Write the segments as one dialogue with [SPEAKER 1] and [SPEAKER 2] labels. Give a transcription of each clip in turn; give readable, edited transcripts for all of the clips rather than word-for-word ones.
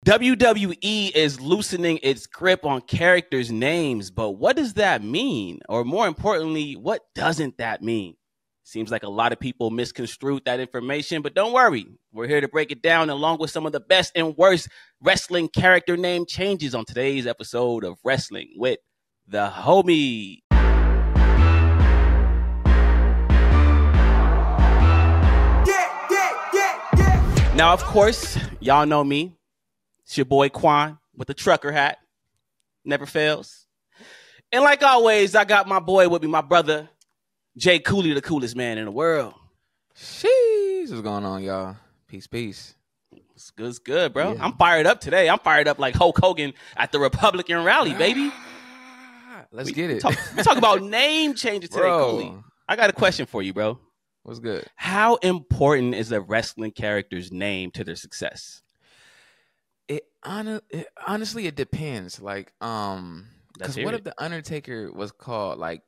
[SPEAKER 1] WWE is loosening its grip on characters' names, but what does that mean? Or more importantly, what doesn't that mean? Seems like a lot of people misconstrued that information, but don't worry. We're here to break it down along with some of the best and worst wrestling character name changes on today's episode of Wrestling with the Homie. Now, of course, y'all know me. It's your boy Qwan with the trucker hat. Never fails. And like always, I got my boy with me, my brother, Jay Cooley, the coolest man in the world.
[SPEAKER 2] Sheesh, what's going on, y'all? Peace.
[SPEAKER 1] It's good, bro. Yeah. I'm fired up today. I'm fired up like Hulk Hogan at the Republican rally, baby.
[SPEAKER 2] Let's get it.
[SPEAKER 1] We talk about name changes today, Cooley. I got a question for you, bro.
[SPEAKER 2] What's good?
[SPEAKER 1] How important is a wrestling character's name to their success?
[SPEAKER 2] Honestly, it depends. Like, because what if the Undertaker was called like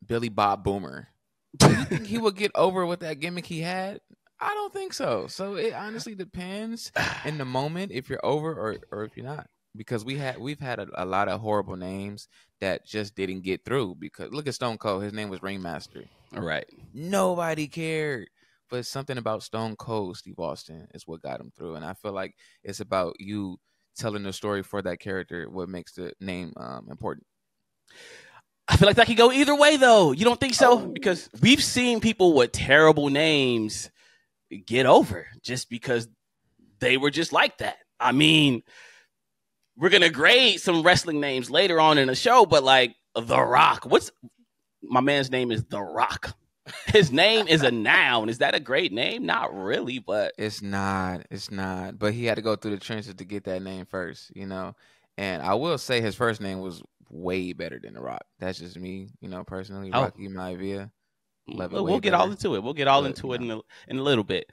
[SPEAKER 2] Billy Bob Boomer? Do you think he would get over with that gimmick he had? I don't think so. So it honestly depends in the moment if you're over or if you're not. Because we've had a lot of horrible names that just didn't get through. Because look at Stone Cold, his name was Ringmaster.
[SPEAKER 1] All right,
[SPEAKER 2] nobody cared. But something about Stone Cold Steve Austin is what got him through. And I feel like it's about you telling the story for that character, what makes the name important.
[SPEAKER 1] I feel like that could go either way, though. You don't think so? Because we've seen people with terrible names get over just because they were just like that. I mean, we're going to grade some wrestling names later on in the show, but like The Rock. My man's name is The Rock. His name is a noun. Is that a great name? Not really, but
[SPEAKER 2] it's not. But he had to go through the trenches to get that name first, you know. And I will say his first name was way better than The Rock. That's just me, you know, personally. Rocky Maivia.
[SPEAKER 1] We'll get all into it. We'll get all into it in a little bit.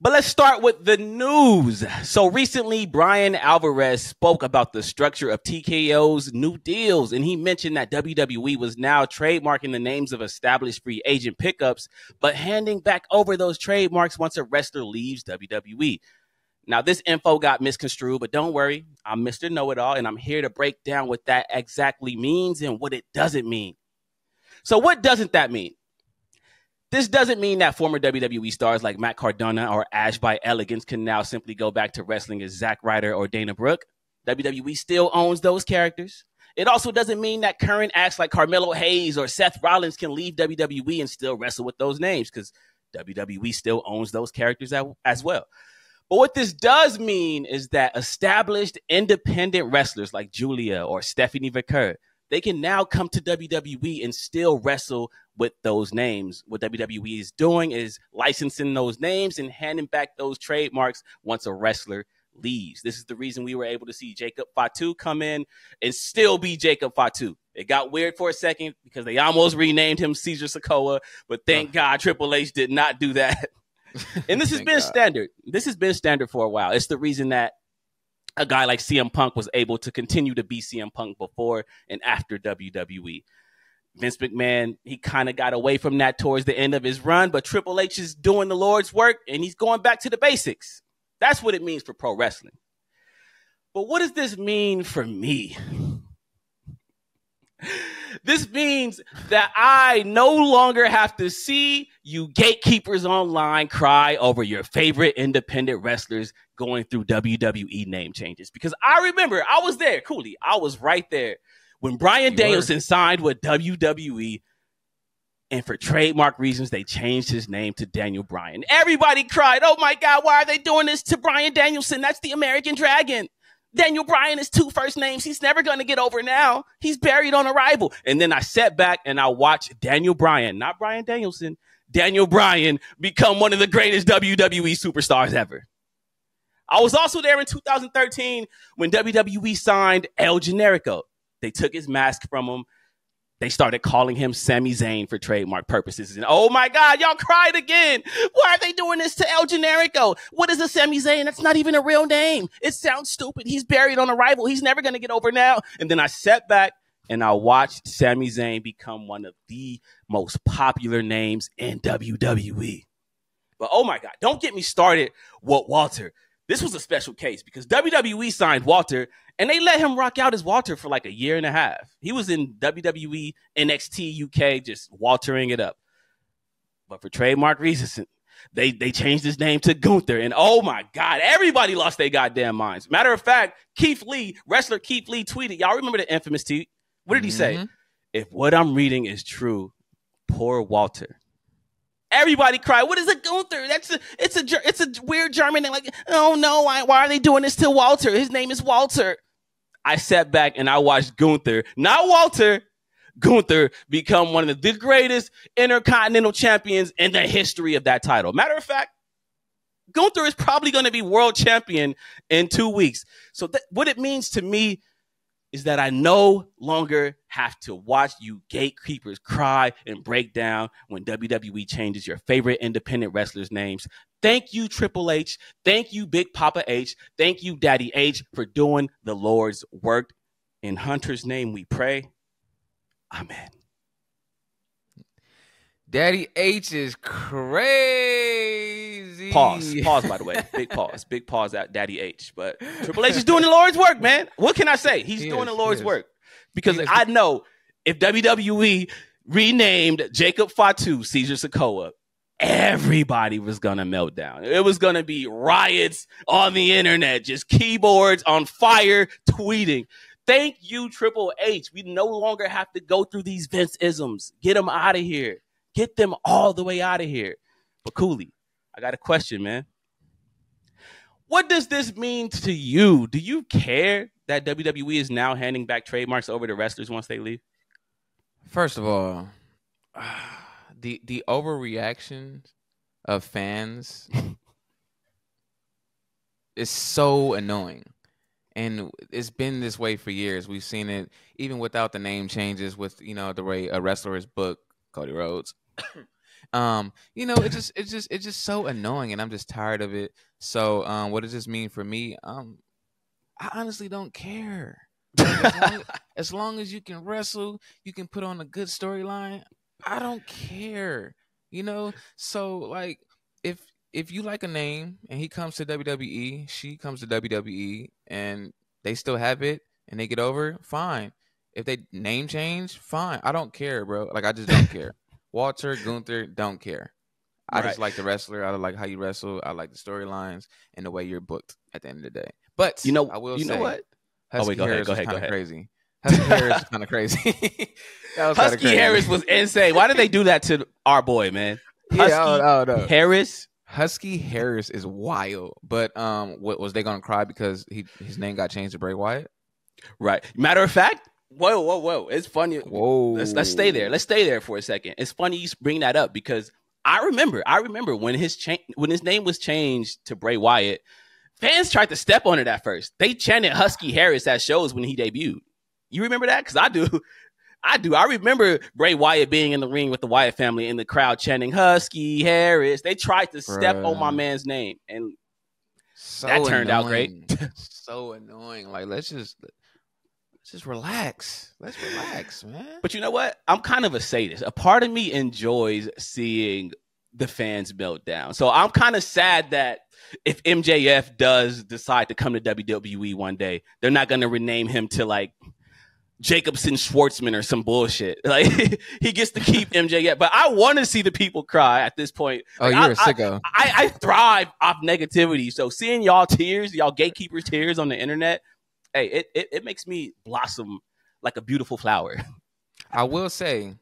[SPEAKER 1] But let's start with the news. So recently, Brian Alvarez spoke about the structure of TKO's new deals, and he mentioned that WWE was now trademarking the names of established free agent pickups, but handing back over those trademarks once a wrestler leaves WWE. Now, this info got misconstrued, but don't worry. I'm Mr. Know-It-All, and I'm here to break down what that exactly means and what it doesn't mean. So what doesn't that mean? This doesn't mean that former WWE stars like Matt Cardona or Ash by Elegance can now simply go back to wrestling as Zack Ryder or Dana Brooke. WWE still owns those characters. It also doesn't mean that current acts like Carmelo Hayes or Seth Rollins can leave WWE and still wrestle with those names because WWE still owns those characters as well. But what this does mean is that established independent wrestlers like Julia or Stephanie Vaquer, they can now come to WWE and still wrestle with those names. What WWE is doing is licensing those names and handing back those trademarks once a wrestler leaves. This is the reason we were able to see Jacob Fatu come in and still be Jacob Fatu. It got weird for a second because they almost renamed him Cesar Sikoa, but thank God Triple H did not do that. And this has been standard. This has been standard for a while. It's the reason that a guy like CM Punk was able to continue to be CM Punk before and after WWE. Vince McMahon, he kind of got away from that towards the end of his run, but Triple H is doing the Lord's work and he's going back to the basics. That's what it means for pro wrestling. But what does this mean for me? This means that I no longer have to see you gatekeepers online cry over your favorite independent wrestlers going through WWE name changes. Because I remember, I was there, Cooley. I was right there when Bryan Danielson signed with WWE, and for trademark reasons, they changed his name to Daniel Bryan. Everybody cried, oh my God, why are they doing this to Bryan Danielson? That's the American Dragon. Daniel Bryan is 2 first names. He's never going to get over now. He's buried on arrival. And then I sat back and I watched Daniel Bryan, not Bryan Danielson, Daniel Bryan become one of the greatest WWE superstars ever. I was also there in 2013 when WWE signed El Generico. They took his mask from him. They started calling him Sami Zayn for trademark purposes. And oh my God, y'all cried again. Why are they doing this to El Generico? What is a Sami Zayn? That's not even a real name. It sounds stupid. He's buried on arrival. He's never going to get over now. And then I sat back and I watched Sami Zayn become one of the most popular names in WWE. But oh my God, don't get me started with Walter. this was a special case because WWE signed Walter and they let him rock out as Walter for like a year and a half. He was in WWE, NXT UK, just Waltering it up. But for trademark reasons, they changed his name to Gunther. And oh my God, everybody lost their goddamn minds. Matter of fact, wrestler Keith Lee tweeted, y'all remember the infamous tweet? What did he say? If what I'm reading is true, poor Walter. Everybody cried. What is a Gunther? It's a weird German name. Like, oh no, why are they doing this to Walter? His name is Walter. I sat back and I watched Gunther, not Walter, Gunther become one of the greatest intercontinental champions in the history of that title. Matter of fact, Gunther is probably going to be world champion in 2 weeks. So what it means to me is that I no longer have to watch you gatekeepers cry and break down when WWE changes your favorite independent wrestlers' names. Thank you, Triple H. Thank you, Big Papa H. Thank you, Daddy H, for doing the Lord's work. In Hunter's name we pray. Amen.
[SPEAKER 2] Daddy H is crazy.
[SPEAKER 1] Pause, by the way. Big pause at Daddy H. But Triple H is doing the Lord's work, man. What can I say? He's doing the Lord's work. Because I know if WWE renamed Jacob Fatu Caesar Sikoa, everybody was going to melt down. It was going to be riots on the internet, just keyboards on fire, tweeting. Thank you, Triple H. We no longer have to go through these Vince-isms. Get them out of here. Get them all the way out of here. But Cooley, I got a question, man. What does this mean to you? Do you care that WWE is now handing back trademarks over to wrestlers once they leave?
[SPEAKER 2] First of all, the overreaction of fans is so annoying. And it's been this way for years. We've seen it even without the name changes with, the way a wrestler is booked, Cody Rhodes. It's just so annoying and I'm just tired of it. So what does this mean for me? I honestly don't care. As long as you can wrestle, you can put on a good storyline. I don't care. So like if you like a name and he comes to WWE, she comes to WWE and they still have it and they get over, fine. If they name change, fine. I don't care, bro. Like I just don't care. Walter, Gunther, don't care. I just like the wrestler. I like how you wrestle. I like the storylines and the way you're booked at the end of the day. But I will say,
[SPEAKER 1] know what?
[SPEAKER 2] Husky Harris was kind of crazy. Husky Harris was kind of crazy.
[SPEAKER 1] Husky Harris was insane. Why did they do that to our boy, man? Husky Harris.
[SPEAKER 2] Husky Harris is wild. But what was they gonna cry because his name got changed to Bray Wyatt?
[SPEAKER 1] Right. Matter of fact. Whoa. It's funny. Whoa. Let's stay there. Let's stay there for a second. It's funny you bring that up because I remember when his name was changed to Bray Wyatt, fans tried to step on it at first. They chanted Husky Harris at shows when he debuted. You remember that? Because I do. I remember Bray Wyatt being in the ring with the Wyatt family and the crowd chanting Husky Harris. They tried to step on my man's name and that turned out great.
[SPEAKER 2] So annoying. Like, let's just relax. Let's relax, man.
[SPEAKER 1] But you know what? I'm kind of a sadist. A part of me enjoys seeing the fans melt down. So I'm kind of sad that if MJF does decide to come to WWE one day, they're not going to rename him to like Jacobson Schwartzman or some bullshit. Like he gets to keep MJF. But I want to see the people cry at this point.
[SPEAKER 2] Oh,
[SPEAKER 1] like,
[SPEAKER 2] you're a sicko.
[SPEAKER 1] I thrive off negativity. So seeing y'all gatekeepers tears on the internet, hey, it makes me blossom like a beautiful flower.
[SPEAKER 2] I will say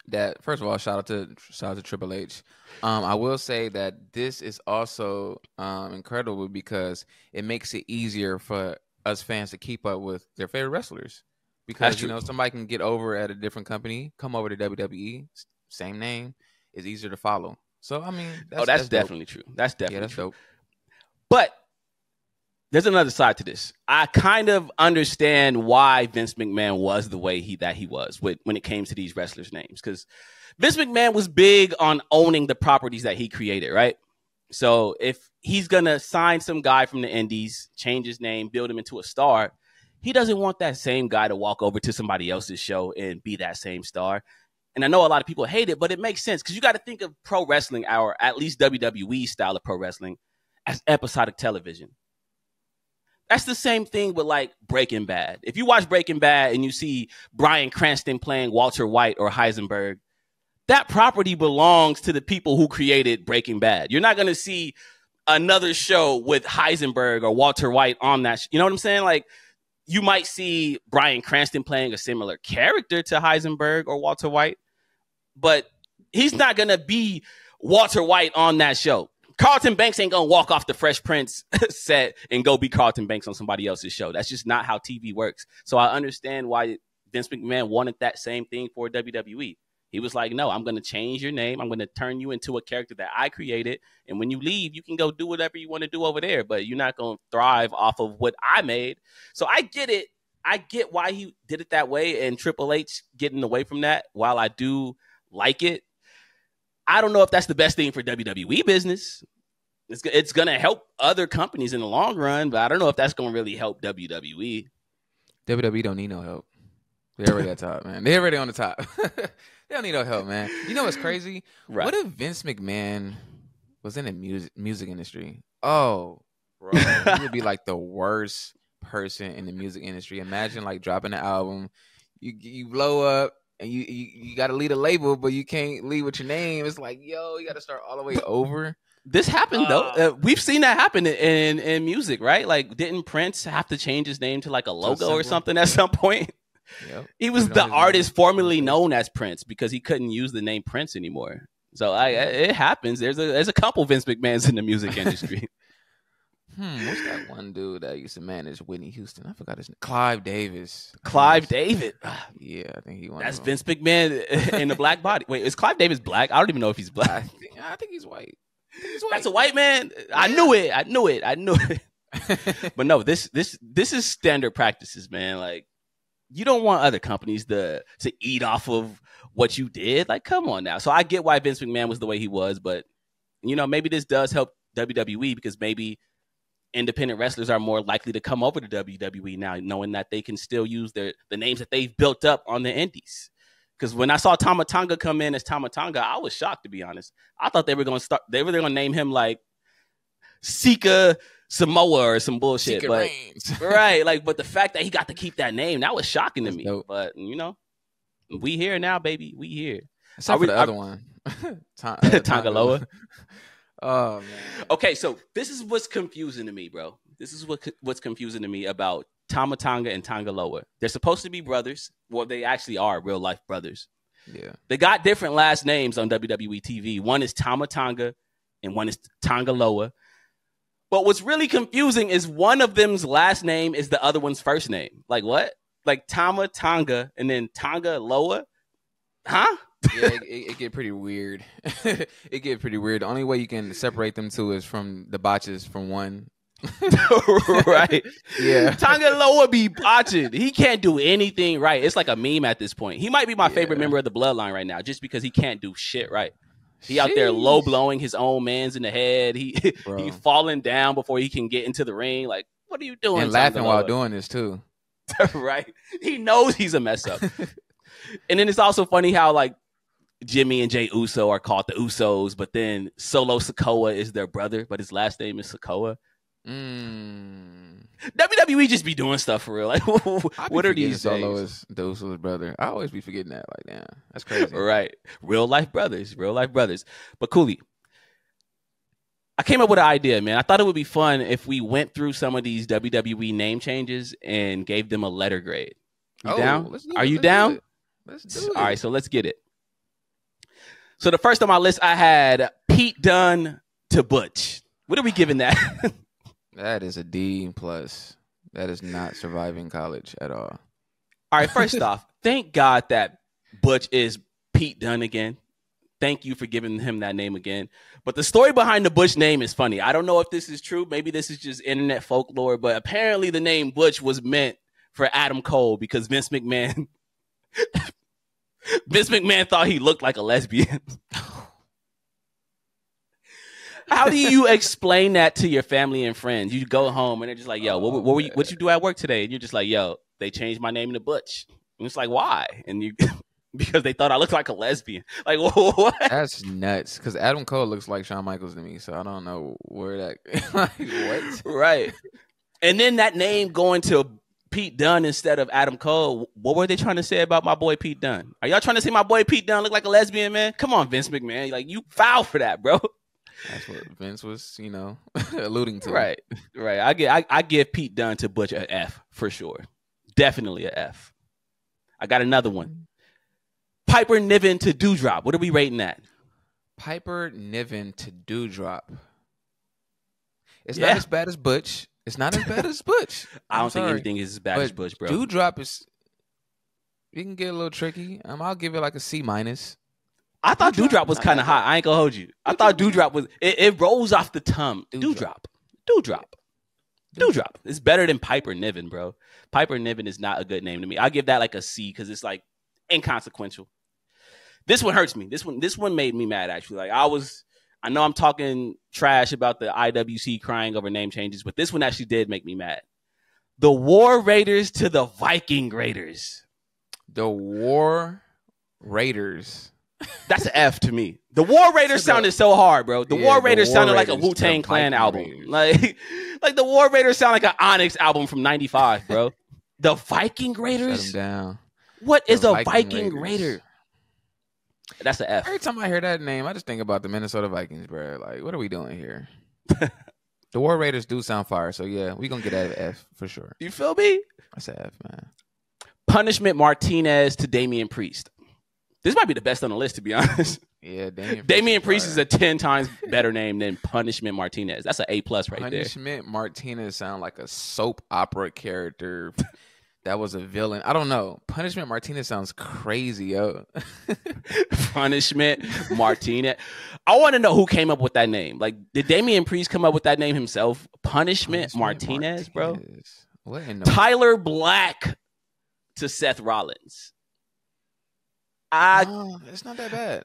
[SPEAKER 2] that, first of all, shout out to Triple H. I will say that this is also incredible because it makes it easier for us fans to keep up with their favorite wrestlers. Because, somebody can get over at a different company, come over to WWE, same name, is easier to follow. So, I mean,
[SPEAKER 1] that's definitely true. That's definitely true.
[SPEAKER 2] Dope.
[SPEAKER 1] But there's another side to this. I kind of understand why Vince McMahon was the way he was when it came to these wrestlers' names. Because Vince McMahon was big on owning the properties that he created, right? So if he's going to sign some guy from the indies, change his name, build him into a star, he doesn't want that same guy to walk over to somebody else's show and be that same star. And I know a lot of people hate it, but it makes sense because you got to think of pro wrestling, or at least WWE style of pro wrestling, as episodic television. That's the same thing with like Breaking Bad. If you watch Breaking Bad and you see Bryan Cranston playing Walter White or Heisenberg, that property belongs to the people who created Breaking Bad. You're not going to see another show with Heisenberg or Walter White on that. You know what I'm saying? Like, you might see Bryan Cranston playing a similar character to Heisenberg or Walter White, but he's not going to be Walter White on that show. Carlton Banks ain't going to walk off the Fresh Prince set and go be Carlton Banks on somebody else's show. That's just not how TV works. So I understand why Vince McMahon wanted that same thing for WWE. He was like, no, I'm going to change your name. I'm going to turn you into a character that I created. And when you leave, you can go do whatever you want to do over there, but you're not going to thrive off of what I made. So I get it. I get why he did it that way, and Triple H getting away from that, while I do like it. I don't know if that's the best thing for WWE business. It's going to help other companies in the long run, but I don't know if that's going to really help WWE.
[SPEAKER 2] WWE don't need no help. They're already at top, man. They're already on the top. They don't need no help, man. You know what's crazy? Right. What if Vince McMahon was in the music industry? Oh, bro. He would be like the worst person in the music industry. Imagine like dropping an album. You blow up. And you got to lead a label, but you can't lead with your name. It's like, yo, you got to start all the way over.
[SPEAKER 1] This happened, though. We've seen that happen in music, right? Like, didn't Prince have to change his name to like a logo or something at some point? Yep. He was the artist formerly known as Prince because he couldn't use the name Prince anymore. So it happens. There's a couple Vince McMahons in the music industry.
[SPEAKER 2] What's that one dude that used to manage Whitney Houston? I forgot his name. Clive Davis.
[SPEAKER 1] Clive Davis.
[SPEAKER 2] Yeah, I think he won.
[SPEAKER 1] That's Vince McMahon in the black body. Wait, is Clive Davis black? I don't even know if he's black.
[SPEAKER 2] I think he's white.
[SPEAKER 1] That's a white man. Yeah. I knew it. But no, this is standard practices, man. Like, you don't want other companies to eat off of what you did. Like, come on now. So I get why Vince McMahon was the way he was, but you know, maybe this does help WWE because maybe independent wrestlers are more likely to come over to WWE now, knowing that they can still use the names that they've built up on the indies. Because when I saw Tama Tonga come in as Tama Tonga, I was shocked, to be honest. I thought they were going to name him like Sika Samoa or some bullshit.
[SPEAKER 2] Sika
[SPEAKER 1] but
[SPEAKER 2] Reigns.
[SPEAKER 1] Right, like, but the fact that he got to keep that name, that was shocking to me.
[SPEAKER 2] Dope.
[SPEAKER 1] But you know, we here now, baby. We here.
[SPEAKER 2] Except for the other one,
[SPEAKER 1] Tangaloa.
[SPEAKER 2] Oh man.
[SPEAKER 1] Okay, so this is what's confusing to me, bro. This is what's confusing to me about Tama Tonga and Tangaloa. They're supposed to be brothers. Well, they actually are real life brothers.
[SPEAKER 2] Yeah.
[SPEAKER 1] They got different last names on WWE TV. One is Tama Tonga and one is Tangaloa. But what's really confusing is one of them's last name is the other one's first name. Like what? Like Tama Tonga and then Tangaloa? Huh?
[SPEAKER 2] Yeah, it get pretty weird. It get pretty weird. The only way you can separate them two is from the botches from one.
[SPEAKER 1] Right.
[SPEAKER 2] Yeah.
[SPEAKER 1] Tangaloa be botching. He can't do anything right. It's like a meme at this point. He might be my favorite member of the bloodline right now just because he can't do shit right. He out there low blowing his own man's in the head. He falling down before he can get into the ring. Like, what are you doing?
[SPEAKER 2] And laughing while doing this too.
[SPEAKER 1] Right. He knows he's a mess up. And then it's also funny how like Jimmy and Jay Uso are called the Usos, but then Solo Sikoa is their brother, but his last name is Sikoa. WWE just be doing stuff for real. Like, what are these
[SPEAKER 2] Solo is the Uso's brother. I always be forgetting that. Like, damn, that's crazy.
[SPEAKER 1] Right. Real life brothers. But Cooley, I came up with an idea, man. I thought it would be fun if we went through some of these WWE name changes and gave them a letter grade. You down? Are you down?
[SPEAKER 2] Let's do it.
[SPEAKER 1] All right, so let's get it. So the first on my list, I had Pete Dunne to Butch. What are we giving that?
[SPEAKER 2] That is a D+. That is not surviving college at all.
[SPEAKER 1] All right, first off, thank God that Butch is Pete Dunne again. Thank you for giving him that name again. But the story behind the Butch name is funny. I don't know if this is true. Maybe this is just internet folklore, but apparently the name Butch was meant for Adam Cole because Vince McMahon thought he looked like a lesbian. How do you explain that to your family and friends? You go home and they're just like, yo, what you do at work today? And you're just like, yo, they changed my name to Butch. And it's like, why? And you because they thought I looked like a lesbian. Like, what?
[SPEAKER 2] That's nuts. Because Adam Cole looks like Shawn Michaels to me, so I don't know where that. Like, what?
[SPEAKER 1] Right. And then that name going to Pete Dunne instead of Adam Cole. What were they trying to say about my boy Pete Dunne? Are y'all trying to say my boy Pete Dunne look like a lesbian, man? Come on, Vince McMahon. Like, you foul for that, bro.
[SPEAKER 2] That's what Vince was, alluding to.
[SPEAKER 1] Right. I give Pete Dunne to Butch a F for sure. Definitely a F. I got another one. Piper Niven to Doudrop. What are we rating that?
[SPEAKER 2] Piper Niven to Doudrop. It's not as bad as Butch. It's not as bad as Butch.
[SPEAKER 1] I don't think anything is as bad as Butch, bro.
[SPEAKER 2] Doudrop is. You can get a little tricky. I'll give it like a C-.
[SPEAKER 1] I thought Doudrop was kind of hot. I ain't gonna hold you. I thought Doudrop was. It rolls off the tongue. Doudrop. It's better than Piper Niven, bro. Piper Niven is not a good name to me. I give that like a C because it's like inconsequential. This one hurts me. This one made me mad actually. Like I know I'm talking trash about the IWC crying over name changes, but this one actually did make me mad. The War Raiders to the Viking Raiders.
[SPEAKER 2] The War Raiders.
[SPEAKER 1] That's an F to me. The War Raiders sounded so hard, bro. The War Raiders sounded like a Wu-Tang Clan album. Like the War Raiders sound like an Onyx album from 95, bro. The Viking Raiders?
[SPEAKER 2] Shut them down.
[SPEAKER 1] What is a Viking Raider? That's an F.
[SPEAKER 2] Every time I hear that name, I just think about the Minnesota Vikings, bro. Like, what are we doing here? The War Raiders do sound fire, so yeah, we're going to get that F for sure.
[SPEAKER 1] You feel me?
[SPEAKER 2] That's an F, man.
[SPEAKER 1] Punishment Martinez to Damian Priest. This might be the best on the list, to be honest.
[SPEAKER 2] Yeah,
[SPEAKER 1] Damian Priest is a 10 times better name than Punishment Martinez. That's an A+ right there.
[SPEAKER 2] Punishment Martinez sound like a soap opera character that was a villain. I don't know. Punishment Martinez sounds crazy, yo.
[SPEAKER 1] Punishment Martinez. I want to know who came up with that name. Like, did Damian Priest come up with that name himself? Punishment Martinez, bro.
[SPEAKER 2] What in the
[SPEAKER 1] Tyler Black to Seth Rollins.
[SPEAKER 2] It's not that bad.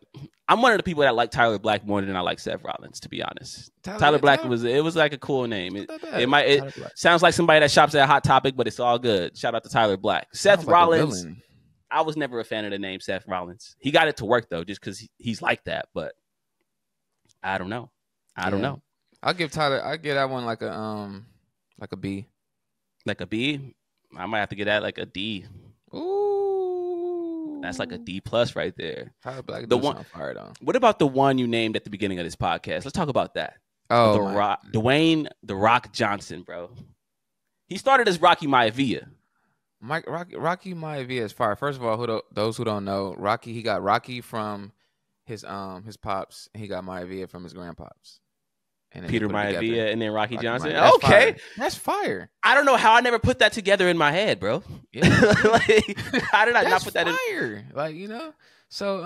[SPEAKER 1] I'm one of the people that like Tyler Black more than I like Seth Rollins, to be honest. Tyler Black was like a cool name. It sounds like somebody that shops at Hot Topic, but it's all good. Shout out to Tyler Black. Seth Rollins. I was never a fan of the name Seth Rollins. He got it to work though, just because he's like that. But I don't know. I don't know.
[SPEAKER 2] I'll give that one like a B.
[SPEAKER 1] Like a B? I might have to get that like a D.
[SPEAKER 2] Ooh.
[SPEAKER 1] That's like a D+ right there.
[SPEAKER 2] Tyler Black sound fire though.
[SPEAKER 1] What about the one you named at the beginning of this podcast? Let's talk about that.
[SPEAKER 2] Oh,
[SPEAKER 1] Dwayne The Rock Johnson, bro. He started as Rocky Maivia.
[SPEAKER 2] Rocky Maivia is fire. First of all, those who don't know, Rocky, he got Rocky from his pops, and he got Maivia from his grandpops. And
[SPEAKER 1] Peter Maivia and then Rocky Johnson.
[SPEAKER 2] That's
[SPEAKER 1] okay.
[SPEAKER 2] Fire. That's fire.
[SPEAKER 1] I don't know how I never put that together in my head, bro.
[SPEAKER 2] Yeah.
[SPEAKER 1] Like, how did I not put that
[SPEAKER 2] in? Like, So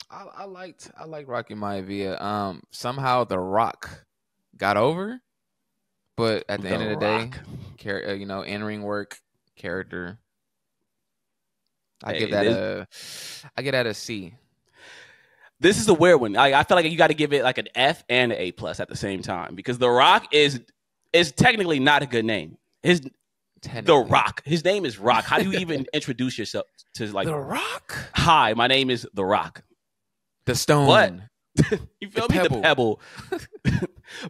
[SPEAKER 2] I liked Rocky Maivia. Somehow The Rock got over, but at the end of the day, in-ring work, character. I give that a C.
[SPEAKER 1] This is a weird one. I feel like you got to give it like an F and an A+ at the same time because The Rock is technically not a good name. The Rock. His name is Rock. How do you even introduce yourself to like
[SPEAKER 2] The Rock?
[SPEAKER 1] Hi, my name is The Rock.
[SPEAKER 2] The Stone.
[SPEAKER 1] But you feel me? The Pebble.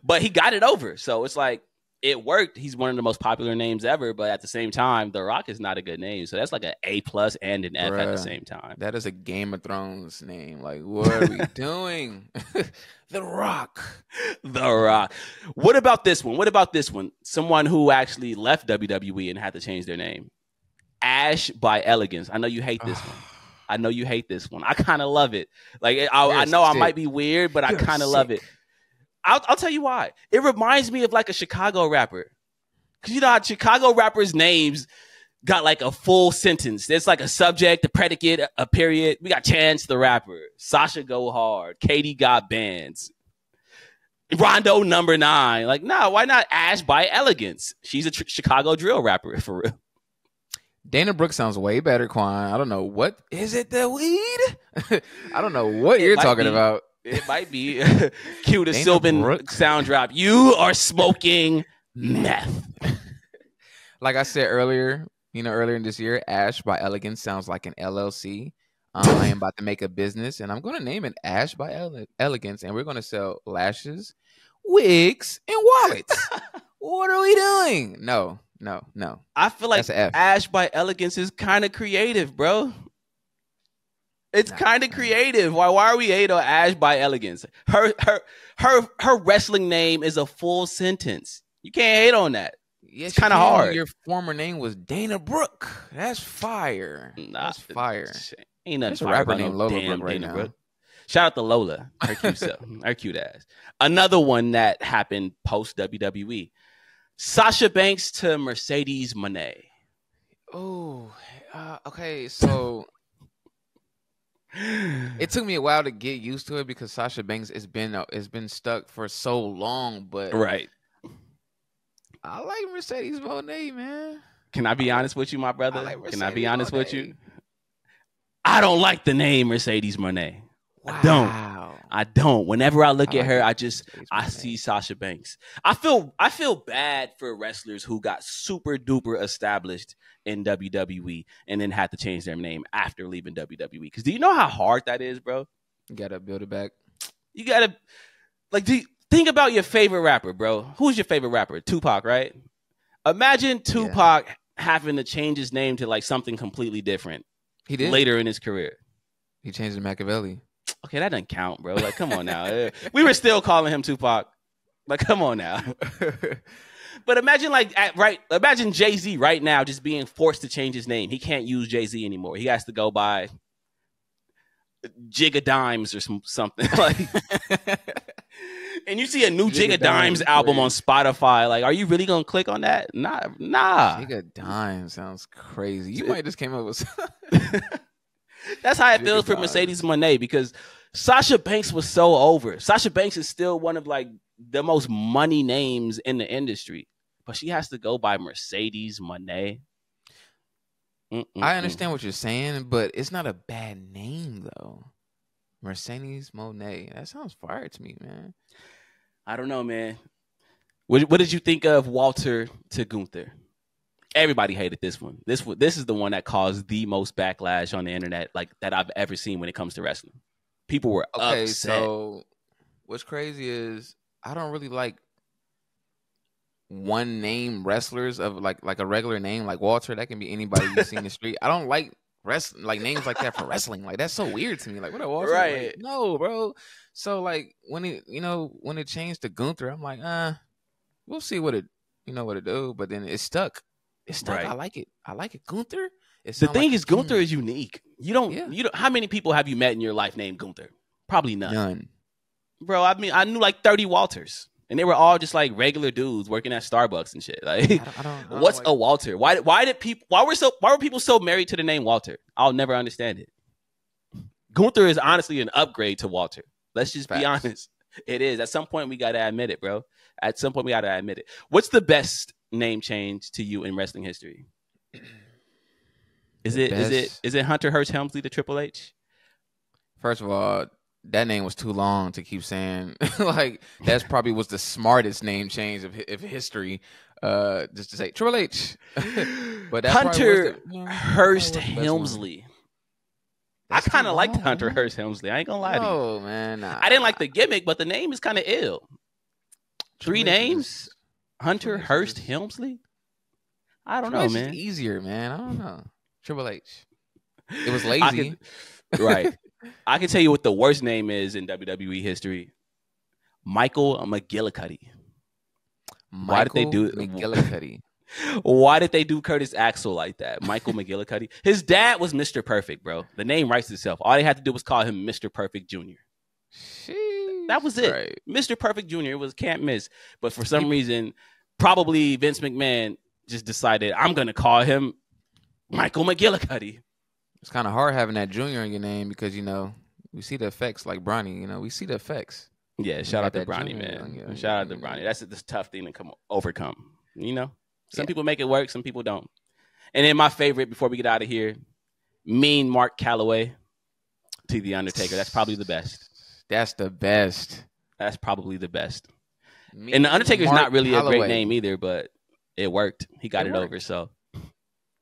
[SPEAKER 1] But he got it over. So it's like it worked. He's one of the most popular names ever, but at the same time, The Rock is not a good name. So that's like an A+ and an F at the same time.
[SPEAKER 2] That is a Game of Thrones name. Like, what are we doing? The Rock.
[SPEAKER 1] The Rock. What about this one? Someone who actually left WWE and had to change their name. Ash by Elegance. I know you hate this one. I kind of love it. Like, I know I might be weird, but I kind of love it. I'll tell you why. It reminds me of like a Chicago rapper. Because you know how Chicago rappers' names got like a full sentence. There's like a subject, a predicate, a period. We got Chance the Rapper, Sasha Go Hard, Katie Got Bands, Rondo number 9. Like, no, why not Ash by Elegance? She's a Chicago drill rapper, for real.
[SPEAKER 2] Dana Brooks sounds way better, Qwan. I don't know. What is it, the weed? I don't know what you're talking about.
[SPEAKER 1] It might be. Cue the Sylvan sound drop. You are smoking meth.
[SPEAKER 2] Like I said earlier, earlier in this year, Ash by Elegance sounds like an LLC. I am about to make a business, and I'm going to name it Ash by Elegance, and we're going to sell lashes, wigs, and wallets. What are we doing? No.
[SPEAKER 1] I feel like Ash by Elegance is kind of creative, bro. It's kind of creative. Why are we hating on Ash by Elegance? Her wrestling name is a full sentence. You can't hate on that.
[SPEAKER 2] Yes,
[SPEAKER 1] it's kind of hard.
[SPEAKER 2] Your former name was Dana Brooke. That's fire. That's fire.
[SPEAKER 1] Ain't nothing fire about no damn Dana Brooke. Shout out to Lola. Her cute ass. Another one that happened post WWE. Sasha Banks to Mercedes Moné.
[SPEAKER 2] Oh, okay. So it took me a while to get used to it because Sasha Banks has been stuck for so long. But
[SPEAKER 1] right,
[SPEAKER 2] I like Mercedes Moné, man.
[SPEAKER 1] Can I be honest with you, my brother? Can I be honest with you? I don't like the name Mercedes Moné.
[SPEAKER 2] Wow.
[SPEAKER 1] I don't. Whenever I look at her, I see Sasha Banks. I feel bad for wrestlers who got super duper established in WWE and then had to change their name after leaving WWE. Because do you know how hard that is, bro?
[SPEAKER 2] You gotta build it back.
[SPEAKER 1] You gotta think about your favorite rapper, bro. Who's your favorite rapper? Tupac, right? Imagine Tupac having to change his name to like something completely different.
[SPEAKER 2] He did
[SPEAKER 1] later in his career.
[SPEAKER 2] He changed to Machiavelli.
[SPEAKER 1] Okay, that doesn't count, bro. Like, come on now. We were still calling him Tupac. Like, come on now. But imagine imagine Jay-Z right now just being forced to change his name. He can't use Jay-Z anymore. He has to go by Jigga Dimes or something. Like, and you see a new Jigga Dimes album on Spotify. Like, are you really gonna click on that? Nah.
[SPEAKER 2] Jigga Dimes sounds crazy. You might just came up with
[SPEAKER 1] That's how it feels for Mercedes Moné because Sasha Banks was so over. Sasha Banks is still one of like the most money names in the industry, but she has to go by Mercedes Moné.
[SPEAKER 2] I understand what you're saying, but it's not a bad name though. Mercedes Moné. That sounds fire to me, man.
[SPEAKER 1] I don't know, man. What did you think of Walter to Gunther? Everybody hated this one. This is the one that caused the most backlash on the internet, like that I've ever seen when it comes to wrestling. People were upset.
[SPEAKER 2] So what's crazy is I don't really like one name wrestlers of like a regular name like Walter. That can be anybody you see in the street. I don't like like names like that for wrestling. Like that's so weird to me. Like what a Walter?
[SPEAKER 1] Right?
[SPEAKER 2] Like, no, bro. So like when it changed to Gunther, I'm like, we'll see what it do. But then it stuck. It's stuck. Right. I like it. Gunther.
[SPEAKER 1] The thing is, Gunther is unique. You don't. How many people have you met in your life named Gunther? Probably none. Bro, I mean, I knew like 30 Walters, and they were all just like regular dudes working at Starbucks and shit. Like, I don't what's a Walter? Why were people so married to the name Walter? I'll never understand it. Gunther is honestly an upgrade to Walter. Let's just be honest. It is. At some point, we gotta admit it, bro. At some point, we gotta admit it. What's the best name change to you in wrestling history? Is it Hunter Hearst Helmsley to Triple H?
[SPEAKER 2] First of all, that name was too long to keep saying. Like that's probably was the smartest name change of history. Just to say Triple H. But
[SPEAKER 1] Hunter Hearst Helmsley. I kind of liked Hunter Hearst Helmsley. I ain't gonna lie to you.
[SPEAKER 2] Oh man, nah.
[SPEAKER 1] I didn't like the gimmick, but the name is kind of ill. Three names. Hunter Hearst Helmsley? I don't know, man.
[SPEAKER 2] Easier, man. I don't know. Triple H. It was lazy.
[SPEAKER 1] Right. I can tell you what the worst name is in WWE history. Michael McGillicuddy. Why did they do
[SPEAKER 2] McGillicuddy?
[SPEAKER 1] Why did they do Curtis Axel like that? Michael McGillicuddy. His dad was Mr. Perfect, bro. The name writes itself. All they had to do was call him Mr. Perfect Jr. That was it. Right. Mr. Perfect Jr. was can't miss. But for some reason, probably Vince McMahon just decided, I'm going to call him Michael McGillicuddy.
[SPEAKER 2] It's kind of hard having that junior in your name because, we see the effects like Bronny. We see the effects.
[SPEAKER 1] Yeah, shout out to Bronny, man. Shout out to Bronny. That's a tough thing to overcome. Some people make it work. Some people don't. And then my favorite, before we get out of here, Mean Mark Calloway to The Undertaker. That's probably the best.
[SPEAKER 2] That's the best.
[SPEAKER 1] That's probably the best. And The Undertaker's not really a great name either, but it worked. He got it over, so.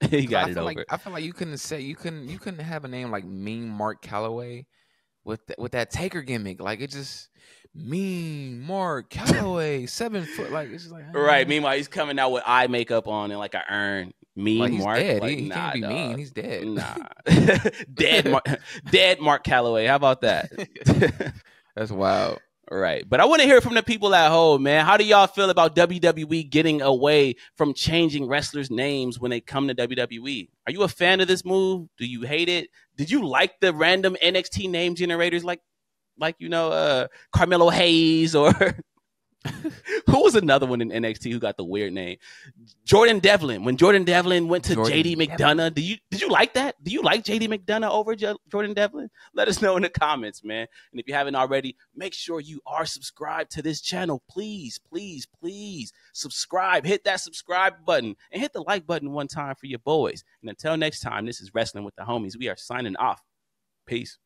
[SPEAKER 1] He got it over.
[SPEAKER 2] I feel like you couldn't have a name like Mean Mark Calloway with that Taker gimmick. Like it just Mean Mark Calloway 7 foot. Like it's just like
[SPEAKER 1] right. Meanwhile, he's coming out with eye makeup on and like an urn. Mean
[SPEAKER 2] like he's
[SPEAKER 1] Mark.
[SPEAKER 2] Dead.
[SPEAKER 1] Like,
[SPEAKER 2] he can't be mean. He's dead.
[SPEAKER 1] Nah. Dead Mark Calloway. How about that?
[SPEAKER 2] That's wild.
[SPEAKER 1] Right. But I want to hear from the people at home, man. How do y'all feel about WWE getting away from changing wrestlers' names when they come to WWE? Are you a fan of this move? Do you hate it? Did you like the random NXT name generators like Carmelo Hayes or who was another one in NXT who got the weird name? Jordan Devlin. When Jordan Devlin went to JD McDonough, did you like that? Do you like JD McDonough over Jordan Devlin? Let us know in the comments, man. And if you haven't already, make sure you are subscribed to this channel. Please, please, please subscribe. Hit that subscribe button and hit the like button one time for your boys. And until next time, this is Wrestling with the Homies. We are signing off. Peace.